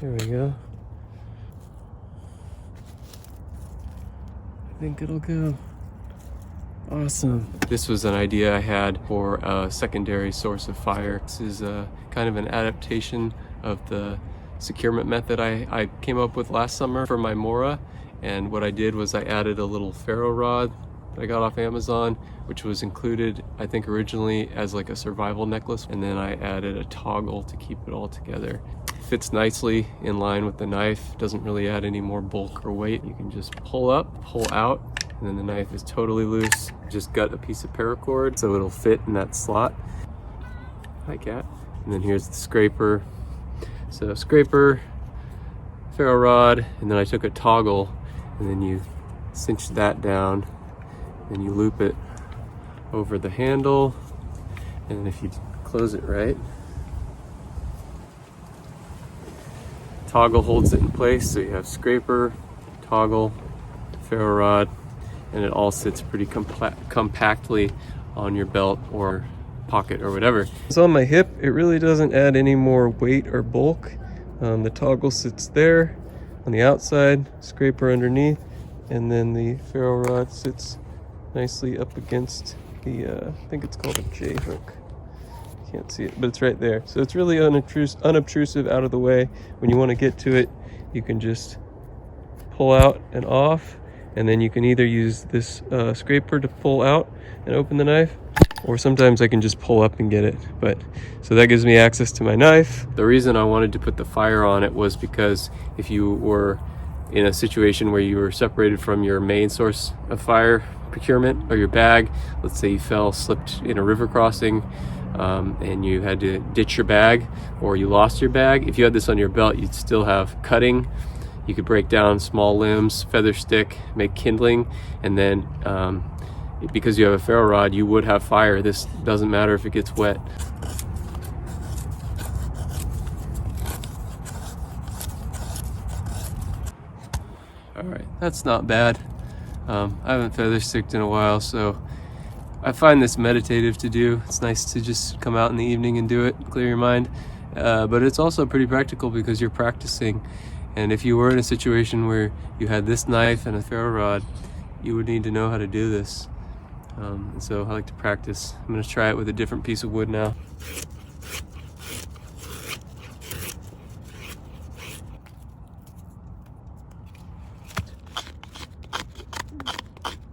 There we go. I think it'll go. Awesome. This was an idea I had for a secondary source of fire. This is kind of an adaptation of the securement method I came up with last summer for my Mora. And what I did was I added a little Ferro rod that I got off Amazon, which was included, I think, originally as like a survival necklace. And then I added a toggle to keep it all together. Fits nicely in line with the knife. Doesn't really add any more bulk or weight. You can just pull up, pull out, and then the knife is totally loose. Just got a piece of paracord so it'll fit in that slot. Hi, cat. And then here's the scraper. So scraper, ferro rod, and then I took a toggle, and then you cinch that down, and you loop it over the handle, and if you close it right, toggle holds it in place, so you have scraper, toggle, ferro rod, and it all sits pretty compactly on your belt or pocket or whatever. It's on my hip. It really doesn't add any more weight or bulk. The toggle sits there on the outside, scraper underneath, and then the ferro rod sits nicely up against the, I think it's called a J hook. Can't see it, but it's right there. So it's really unobtrusive, out of the way. When you want to get to it, you can just pull out and off, and then you can either use this scraper to pull out and open the knife, or sometimes I can just pull up and get it. But so that gives me access to my knife. The reason I wanted to put the fire on it was because if you were in a situation where you were separated from your main source of fire procurement or your bag, let's say you slipped in a river crossing, and you had to ditch your bag, or you lost your bag, if you had this on your belt, you'd still have cutting. You could break down small limbs, feather stick, make kindling, and then because you have a ferro rod, you would have fire. This doesn't matter if it gets wet. All right, that's not bad. I haven't feather sticked in a while, so I find this meditative to do. It's nice to just come out in the evening and do it, clear your mind. But it's also pretty practical because you're practicing. And if you were in a situation where you had this knife and a ferro rod, you would need to know how to do this. And so I like to practice. I'm going to try it with a different piece of wood now.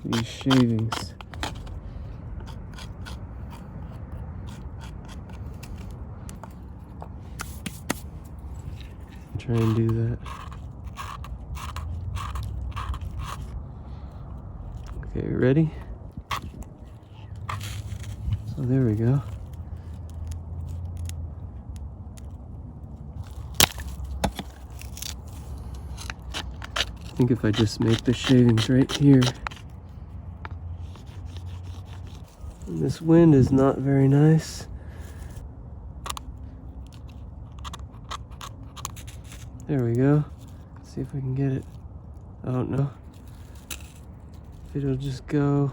These shavings. Try and do that. Okay, ready? Oh, there we go. I think if I just make the shavings right here. And this wind is not very nice. There we go. Let's see if we can get it. I don't know if it'll just go.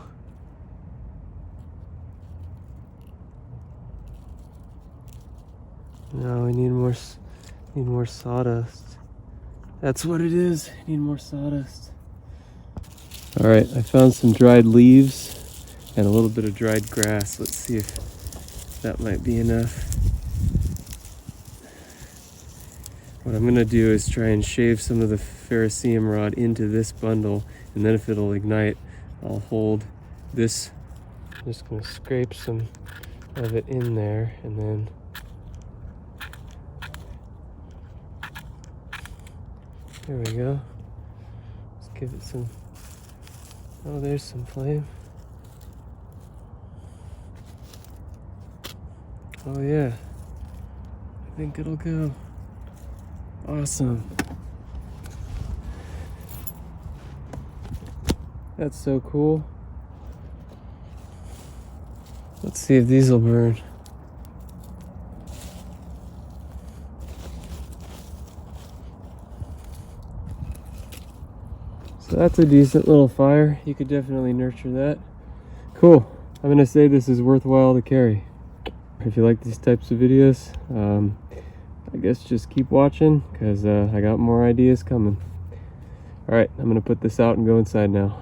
No, we need more sawdust. That's what it is. Need more sawdust. All right, I found some dried leaves and a little bit of dried grass. Let's see if that might be enough. What I'm gonna do is try and shave some of the ferrocerium rod into this bundle, and then if it'll ignite, I'll hold this. I'm just gonna scrape some of it in there, and then there we go. Let's give it some, oh, there's some flame. Oh yeah, I think it'll go. Awesome. That's so cool. Let's see if these will burn. So that's a decent little fire. You could definitely nurture that. Cool. I'm gonna say this is worthwhile to carry. If you like these types of videos, I guess just keep watching, because I got more ideas coming. All right, I'm gonna put this out and go inside now.